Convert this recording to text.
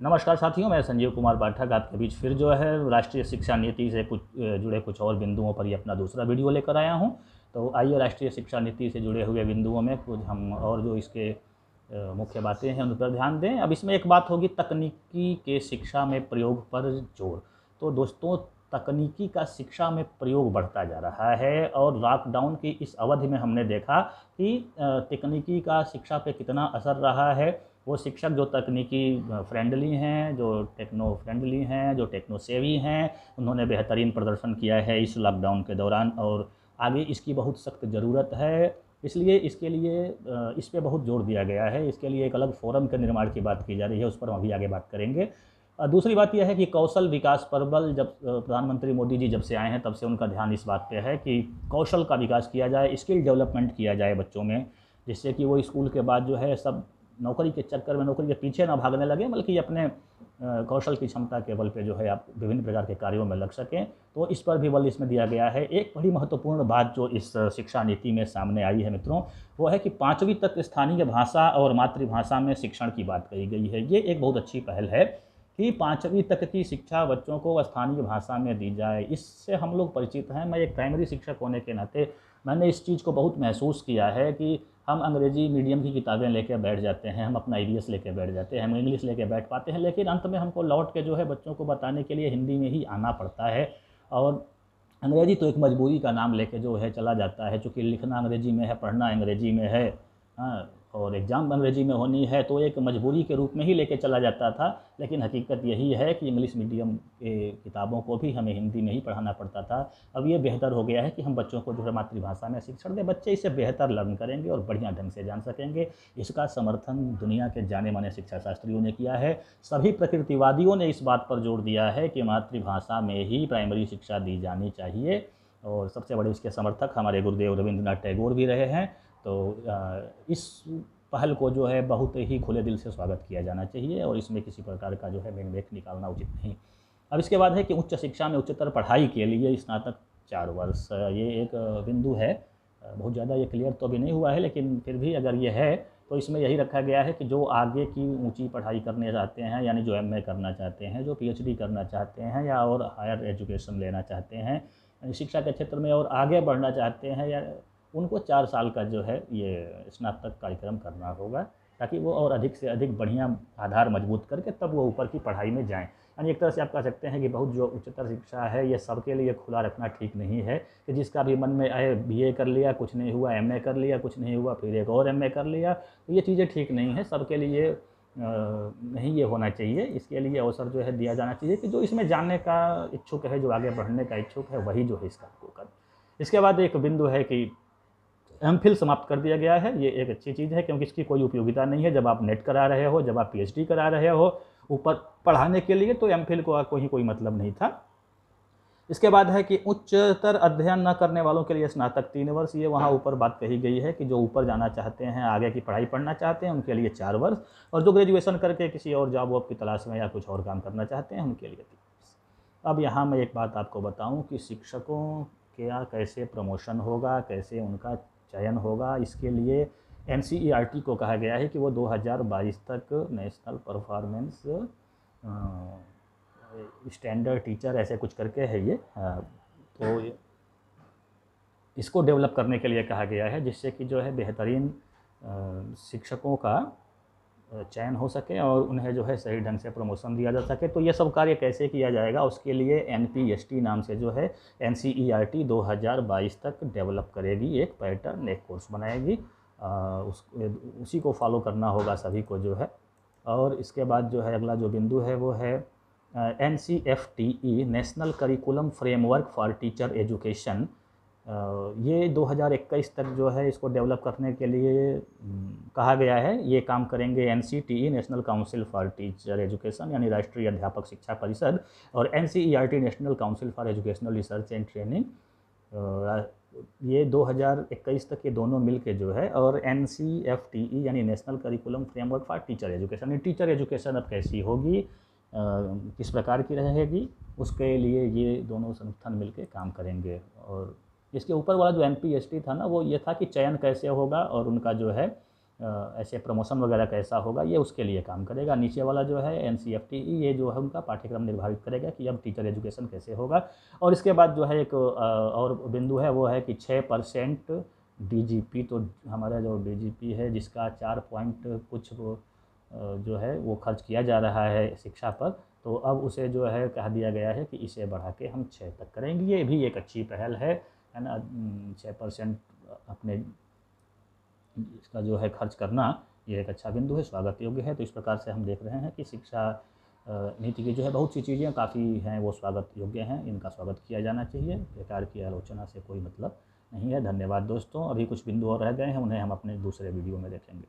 नमस्कार साथियों, मैं संजीव कुमार पाठक आपके बीच फिर जो है राष्ट्रीय शिक्षा नीति से जुड़े कुछ और बिंदुओं पर ही अपना दूसरा वीडियो लेकर आया हूं। तो आइए राष्ट्रीय शिक्षा नीति से जुड़े हुए बिंदुओं में कुछ हम और जो इसके मुख्य बातें हैं उन पर ध्यान दें। अब इसमें एक बात होगी तकनीकी के शिक्षा में प्रयोग पर जोर। तो दोस्तों, तकनीकी का शिक्षा में प्रयोग बढ़ता जा रहा है और लॉकडाउन की इस अवधि में हमने देखा कि तकनीकी का शिक्षा पे कितना असर रहा है। वो शिक्षक जो तकनीकी फ्रेंडली हैं, जो टेक्नो फ्रेंडली हैं, जो टेक्नो सेवी हैं, उन्होंने बेहतरीन प्रदर्शन किया है इस लॉकडाउन के दौरान और आगे इसकी बहुत सख्त ज़रूरत है। इसलिए इसके लिए इस पे बहुत जोर दिया गया है। इसके लिए एक अलग फोरम के निर्माण की बात की जा रही है, उस पर हम अभी आगे बात करेंगे। दूसरी बात यह है कि कौशल विकास पर बल जब प्रधानमंत्री मोदी जी जब से आए हैं तब से उनका ध्यान इस बात पे है कि कौशल का विकास किया जाए, स्किल डेवलपमेंट किया जाए बच्चों में, जिससे कि वो स्कूल के बाद जो है सब नौकरी के चक्कर में नौकरी के पीछे ना भागने लगे, बल्कि अपने कौशल की क्षमता के बल पे जो है आप विभिन्न प्रकार के कार्यों में लग सकें। तो इस पर भी बल इसमें दिया गया है। एक बड़ी महत्वपूर्ण बात जो इस शिक्षा नीति में सामने आई है मित्रों, वो है कि 5वीं तक स्थानीय भाषा और मातृभाषा में शिक्षण की बात कही गई है। ये एक बहुत अच्छी पहल है कि 5वीं तक की शिक्षा बच्चों को स्थानीय भाषा में दी जाए। इससे हम लोग परिचित हैं। मैं एक प्राइमरी शिक्षक होने के नाते मैंने इस चीज़ को बहुत महसूस किया है कि हम अंग्रेजी मीडियम की किताबें लेकर बैठ जाते हैं, हम अपना ईवीएस लेकर बैठ जाते हैं, हम इंग्लिश लेकर बैठ पाते हैं, लेकिन अंत में हमको लौट के जो है बच्चों को बताने के लिए हिंदी में ही आना पड़ता है। और अंग्रेजी तो एक मजबूरी का नाम लेके जो है चला जाता है, चूँकि लिखना अंग्रेजी में है, पढ़ना अंग्रेजी में है, हाँ, और एग्ज़ाम अंग्रेजी में होनी है, तो एक मजबूरी के रूप में ही लेके चला जाता था। लेकिन हकीकत यही है कि इंग्लिश मीडियम के किताबों को भी हमें हिंदी में ही पढ़ाना पड़ता था। अब ये बेहतर हो गया है कि हम बच्चों को जो है मातृभाषा में शिक्षण दें। बच्चे इसे बेहतर लर्न करेंगे और बढ़िया ढंग से जान सकेंगे। इसका समर्थन दुनिया के जाने माने शिक्षा शास्त्रियों ने किया है। सभी प्रकृतिवादियों ने इस बात पर जोर दिया है कि मातृभाषा में ही प्राइमरी शिक्षा दी जानी चाहिए, और सबसे बड़े इसके समर्थक हमारे गुरुदेव रविंद्रनाथ टैगोर भी रहे हैं। तो इस पहल को जो है बहुत ही खुले दिल से स्वागत किया जाना चाहिए और इसमें किसी प्रकार का जो है व्यंग्य निकालना उचित नहीं। अब इसके बाद है कि उच्च शिक्षा में उच्चतर पढ़ाई के लिए स्नातक 4 वर्ष, ये एक बिंदु है। बहुत ज़्यादा ये क्लियर तो अभी नहीं हुआ है, लेकिन फिर भी अगर ये है तो इसमें यही रखा गया है कि जो आगे की ऊंची पढ़ाई करने चाहते हैं, यानी जो एमए करना चाहते हैं, जो पीएचडी करना चाहते हैं या और हायर एजुकेशन लेना चाहते हैं, यानी शिक्षा के क्षेत्र में और आगे बढ़ना चाहते हैं, या उनको 4 साल का जो है ये स्नातक कार्यक्रम करना होगा, ताकि वो और अधिक से अधिक बढ़िया आधार मजबूत करके तब वो ऊपर की पढ़ाई में जाएँ। यानी एक तरह से आप कह सकते हैं कि बहुत जो उच्चतर शिक्षा है ये सबके लिए खुला रखना ठीक नहीं है कि जिसका भी मन में आए बीए कर लिया, कुछ नहीं हुआ, एमए कर लिया, कुछ नहीं हुआ, फिर एक और एमए कर लिया। तो ये चीज़ें ठीक नहीं है, सबके लिए नहीं ये होना चाहिए। इसके लिए अवसर जो है दिया जाना चाहिए कि जो इसमें जानने का इच्छुक है, जो आगे बढ़ने का इच्छुक है, वही जो है इस काम को करे। इसके बाद एक बिंदु है कि एमफिल समाप्त कर दिया गया है। ये एक अच्छी चीज़ है क्योंकि इसकी कोई उपयोगिता नहीं है। जब आप नेट करा रहे हो, जब आप पीएचडी करा रहे हो ऊपर पढ़ाने के लिए, तो एमफिल को कोई मतलब नहीं था। इसके बाद है कि उच्चतर अध्ययन न करने वालों के लिए स्नातक 3 वर्ष, ये वहाँ ऊपर बात कही गई है कि जो ऊपर जाना चाहते हैं, आगे की पढ़ाई पढ़ना चाहते हैं, उनके लिए 4 वर्ष, और जो ग्रेजुएशन करके किसी और जॉब वॉब की तलाश में या कुछ और काम करना चाहते हैं, उनके लिए 3 वर्ष। अब यहाँ मैं एक बात आपको बताऊँ कि शिक्षकों क्या कैसे प्रमोशन होगा, कैसे उनका चयन होगा। इसके लिए एनसीईआरटी को कहा गया है कि वो 2022 तक नेशनल परफॉर्मेंस स्टैंडर्ड टीचर ऐसे कुछ करके है ये, तो इसको डेवलप करने के लिए कहा गया है, जिससे कि जो है बेहतरीन शिक्षकों का चयन हो सके और उन्हें जो है सही ढंग से प्रमोशन दिया जा सके। तो ये सब कार्य कैसे किया जाएगा, उसके लिए एनपीएसटी नाम से जो है एनसीईआरटी 2022 तक डेवलप करेगी, एक पैटर्न, एक कोर्स बनाएगी। उसी को फॉलो करना होगा सभी को जो है। और इसके बाद जो है अगला जो बिंदु है वो है NCFTE national curriculum framework for teacher education. ये 2021 तक जो है इसको डेवलप करने के लिए कहा गया है। ये काम करेंगे NCTE national council for teacher education, यानी राष्ट्रीय अध्यापक शिक्षा परिषद, और NCERT national council for educational research and training. ये 2021 तक ये दोनों मिल के जो है, और NCFTE यानी national curriculum framework for teacher education, teacher education अब कैसी होगी, किस प्रकार की रहेगी, उसके लिए ये दोनों संगठन मिलके काम करेंगे। और इसके ऊपर वाला जो NPST था ना, वो ये था कि चयन कैसे होगा और उनका जो है ऐसे प्रमोशन वगैरह कैसा होगा, ये उसके लिए काम करेगा। नीचे वाला जो है NCFTE, ये जो है उनका पाठ्यक्रम निर्धारित करेगा कि अब टीचर एजुकेशन कैसे होगा। और इसके बाद जो है एक और बिंदु है, वो है कि 6% DGP, तो हमारा जो DGP है जिसका 4 पॉइंट कुछ जो है वो खर्च किया जा रहा है शिक्षा पर, तो अब उसे जो है कह दिया गया है कि इसे बढ़ा के हम 6 तक करेंगे। ये भी एक अच्छी पहल है ना। 6% अपने इसका जो है खर्च करना, ये एक अच्छा बिंदु है, स्वागत योग्य है। तो इस प्रकार से हम देख रहे हैं कि शिक्षा नीति की जो है बहुत सी चीज़ें काफ़ी हैं वो स्वागत योग्य हैं, इनका स्वागत किया जाना चाहिए। बेकार की आलोचना से कोई मतलब नहीं है। धन्यवाद दोस्तों। अभी कुछ बिंदु और रह गए हैं, उन्हें हम अपने दूसरे वीडियो में देखेंगे।